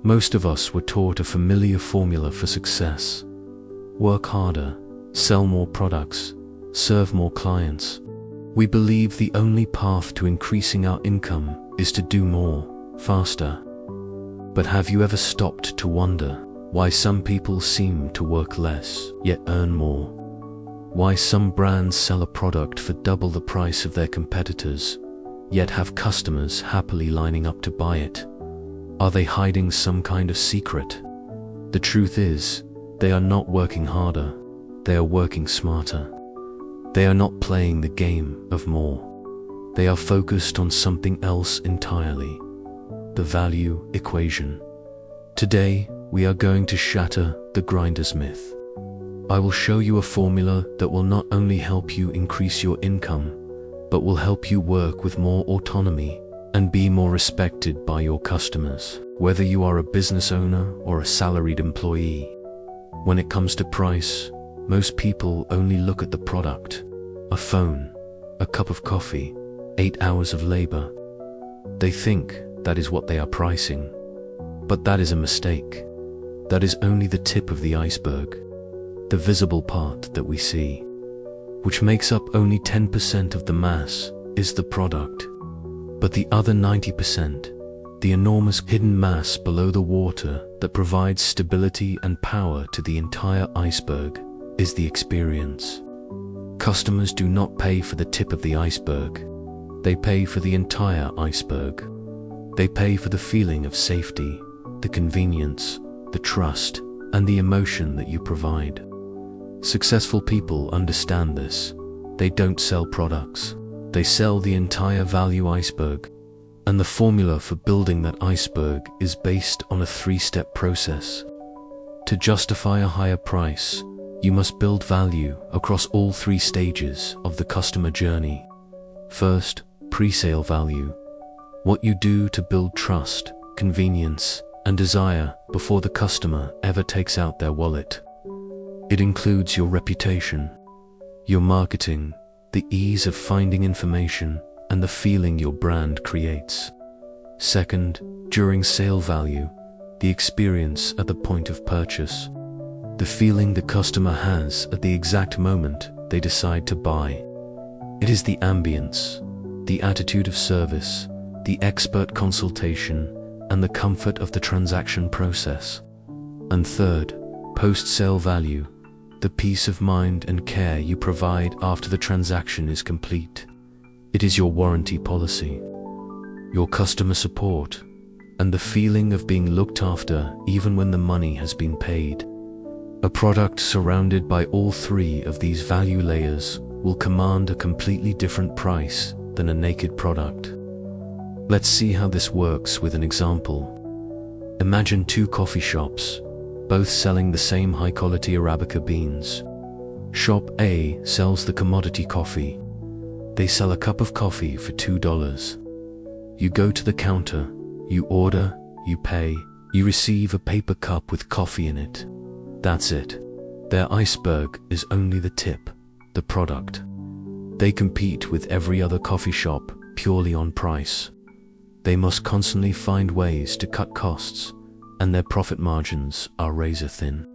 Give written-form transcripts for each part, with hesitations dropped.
Most of us were taught a familiar formula for success. Work harder, sell more products, serve more clients. We believe the only path to increasing our income is to do more, faster. But have you ever stopped to wonder why some people seem to work less, yet earn more? Why some brands sell a product for double the price of their competitors, yet have customers happily lining up to buy it? Are they hiding some kind of secret? The truth is, they are not working harder, they are working smarter. They are not playing the game of more. They are focused on something else entirely: the value equation. Today, we are going to shatter the grinder's myth. I will show you a formula that will not only help you increase your income, but will help you work with more autonomy and be more respected by your customers, whether you are a business owner or a salaried employee. When it comes to price, most people only look at the product: a phone, a cup of coffee, 8 hours of labor. They think that is what they are pricing. But that is a mistake. That is only the tip of the iceberg, the visible part that we see, which makes up only 10% of the mass, is the product. But the other 90%, the enormous hidden mass below the water that provides stability and power to the entire iceberg, is the experience. Customers do not pay for the tip of the iceberg. They pay for the entire iceberg. They pay for the feeling of safety, the convenience, the trust, and the emotion that you provide. Successful people understand this. They don't sell products. They sell the entire value iceberg. And the formula for building that iceberg is based on a 3-step process. To justify a higher price, you must build value across all 3 stages of the customer journey. First, pre-sale value. What you do to build trust, convenience, and desire before the customer ever takes out their wallet. It includes your reputation, your marketing, the ease of finding information, and the feeling your brand creates. Second, during sale value, the experience at the point of purchase. The feeling the customer has at the exact moment they decide to buy. It is the ambience, the attitude of service, the expert consultation, and the comfort of the transaction process. And third, post-sale value, the peace of mind and care you provide after the transaction is complete. It is your warranty policy, your customer support, and the feeling of being looked after even when the money has been paid. A product surrounded by all 3 of these value layers will command a completely different price than a naked product. Let's see how this works with an example. Imagine 2 coffee shops, both selling the same high-quality Arabica beans. Shop A sells the commodity coffee. They sell a cup of coffee for $2. You go to the counter, you order, you pay, you receive a paper cup with coffee in it. That's it. Their iceberg is only the tip, the product. They compete with every other coffee shop purely on price. They must constantly find ways to cut costs, and their profit margins are razor thin.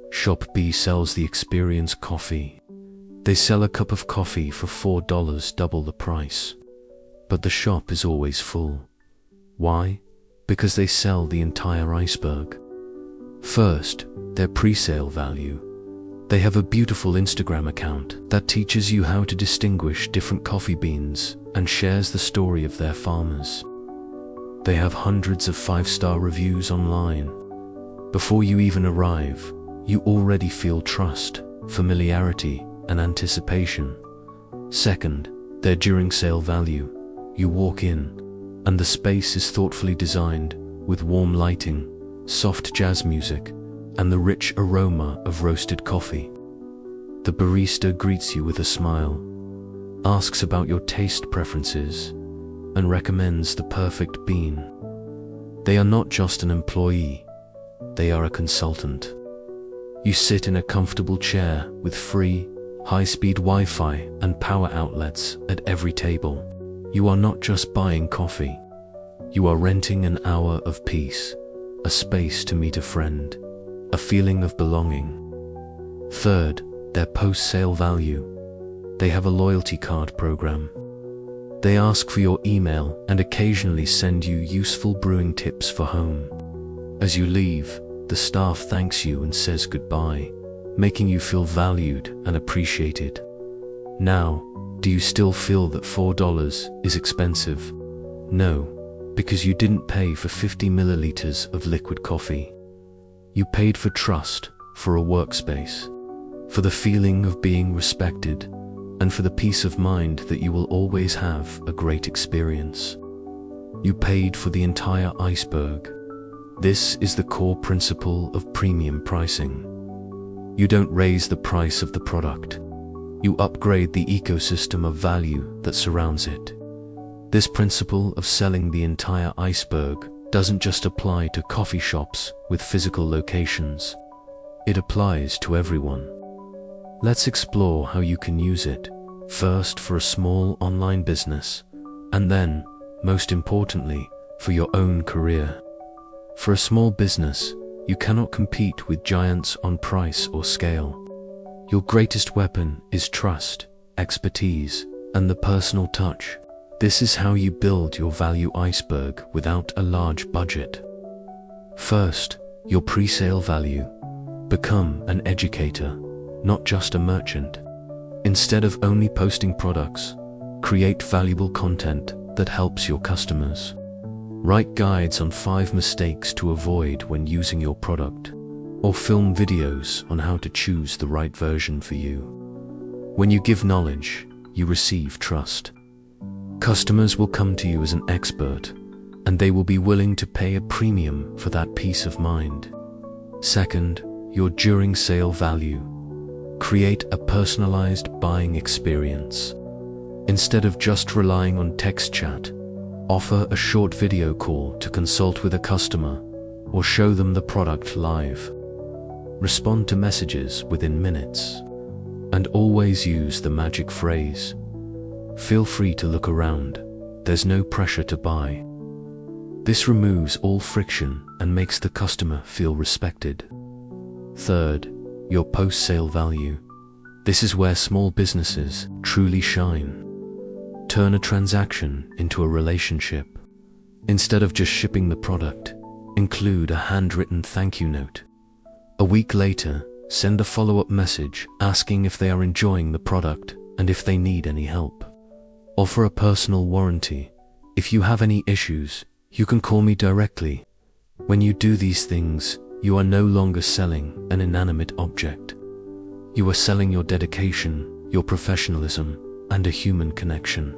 Shop B sells the experience coffee. They sell a cup of coffee for $4, double the price. But the shop is always full. Why? Because they sell the entire iceberg. First, their pre-sale value. They have a beautiful Instagram account that teaches you how to distinguish different coffee beans and shares the story of their farmers. They have hundreds of 5-star reviews online. Before you even arrive, you already feel trust, familiarity, and anticipation. Second, their during sale value. You walk in, and the space is thoughtfully designed with warm lighting, soft jazz music, and the rich aroma of roasted coffee. The barista greets you with a smile, asks about your taste preferences, and recommends the perfect bean. They are not just an employee, they are a consultant. You sit in a comfortable chair with free, high-speed Wi-Fi and power outlets at every table. You are not just buying coffee. You are renting an hour of peace, a space to meet a friend, a feeling of belonging. Third, their post-sale value. They have a loyalty card program. They ask for your email and occasionally send you useful brewing tips for home. As you leave, the staff thanks you and says goodbye, making you feel valued and appreciated. Now, do you still feel that $4 is expensive? No, because you didn't pay for 50 milliliters of liquid coffee. You paid for trust, for a workspace, for the feeling of being respected, and for the peace of mind that you will always have a great experience. You paid for the entire iceberg. This is the core principle of premium pricing. You don't raise the price of the product. You upgrade the ecosystem of value that surrounds it. This principle of selling the entire iceberg doesn't just apply to coffee shops with physical locations. It applies to everyone. Let's explore how you can use it, first for a small online business, and then, most importantly, for your own career. For a small business, you cannot compete with giants on price or scale. Your greatest weapon is trust, expertise, and the personal touch. This is how you build your value iceberg without a large budget. First, your pre-sale value. Become an educator, not just a merchant. Instead of only posting products, create valuable content that helps your customers. Write guides on 5 mistakes to avoid when using your product, or film videos on how to choose the right version for you. When you give knowledge, you receive trust. Customers will come to you as an expert, and they will be willing to pay a premium for that peace of mind. Second, your during sale value. Create a personalized buying experience. Instead of just relying on text chat, offer a short video call to consult with a customer or show them the product live. Respond to messages within minutes, and always use the magic phrase. Feel free to look around, there's no pressure to buy. This removes all friction and makes the customer feel respected. Third, your post-sale value. This is where small businesses truly shine. Turn a transaction into a relationship. Instead of just shipping the product, include a handwritten thank you note. A week later, send a follow-up message asking if they are enjoying the product and if they need any help. Offer a personal warranty. If you have any issues, you can call me directly. When you do these things, you are no longer selling an inanimate object. You are selling your dedication, your professionalism, and a human connection.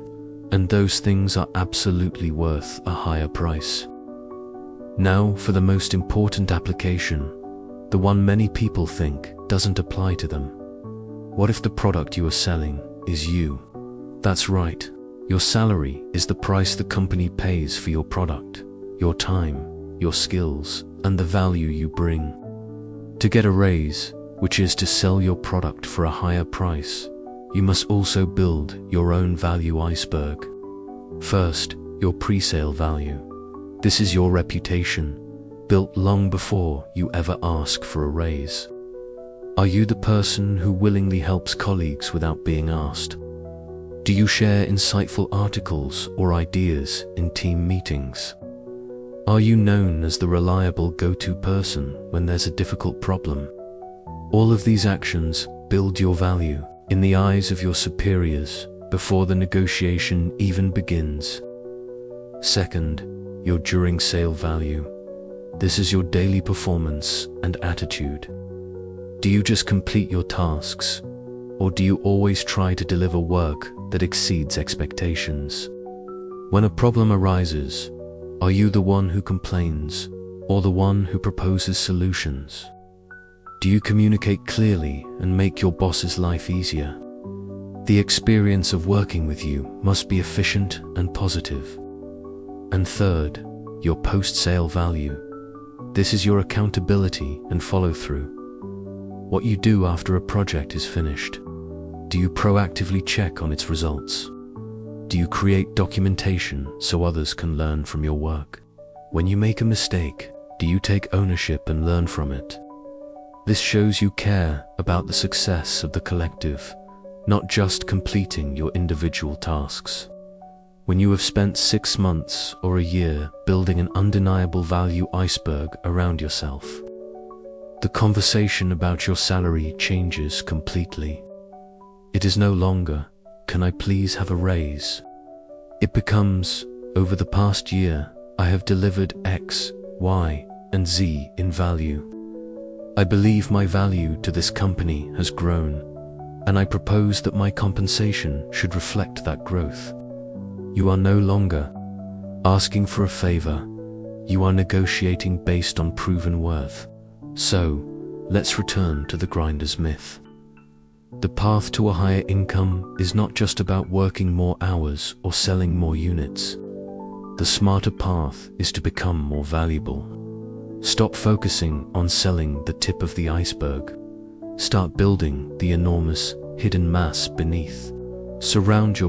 And those things are absolutely worth a higher price. Now for the most important application, the one many people think doesn't apply to them. What if the product you are selling is you? That's right. Your salary is the price the company pays for your product, your time, your skills, and the value you bring. To get a raise, which is to sell your product for a higher price, you must also build your own value iceberg. First, your pre-sale value. This is your reputation, built long before you ever ask for a raise. Are you the person who willingly helps colleagues without being asked? Do you share insightful articles or ideas in team meetings? Are you known as the reliable go-to person when there's a difficult problem? All of these actions build your value in the eyes of your superiors before the negotiation even begins. Second, your during sale value. This is your daily performance and attitude. Do you just complete your tasks, or do you always try to deliver work that exceeds expectations? When a problem arises, are you the one who complains, or the one who proposes solutions? Do you communicate clearly and make your boss's life easier? The experience of working with you must be efficient and positive. And third, your post-sale value. This is your accountability and follow-through. What you do after a project is finished. Do you proactively check on its results? Do you create documentation so others can learn from your work? When you make a mistake, Do you take ownership and learn from it? This shows you care about the success of the collective, not just completing your individual tasks. When you have spent 6 months or a year building an undeniable value iceberg around yourself, the conversation about your salary changes completely. It is no longer, "Can I please have a raise?" It becomes, "Over the past year, I have delivered X, Y, and Z in value. I believe my value to this company has grown, and I propose that my compensation should reflect that growth." You are no longer asking for a favor, you are negotiating based on proven worth. So, let's return to the grinder's myth. The path to a higher income is not just about working more hours or selling more units. The smarter path is to become more valuable. Stop focusing on selling the tip of the iceberg. Start building the enormous, hidden mass beneath. Surround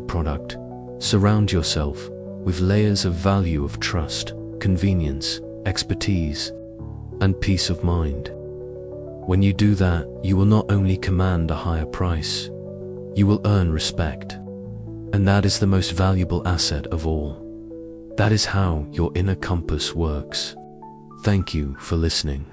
yourself with layers of value of trust, convenience, expertise, and peace of mind. When you do that, you will not only command a higher price, you will earn respect. And that is the most valuable asset of all. That is how your inner compass works. Thank you for listening.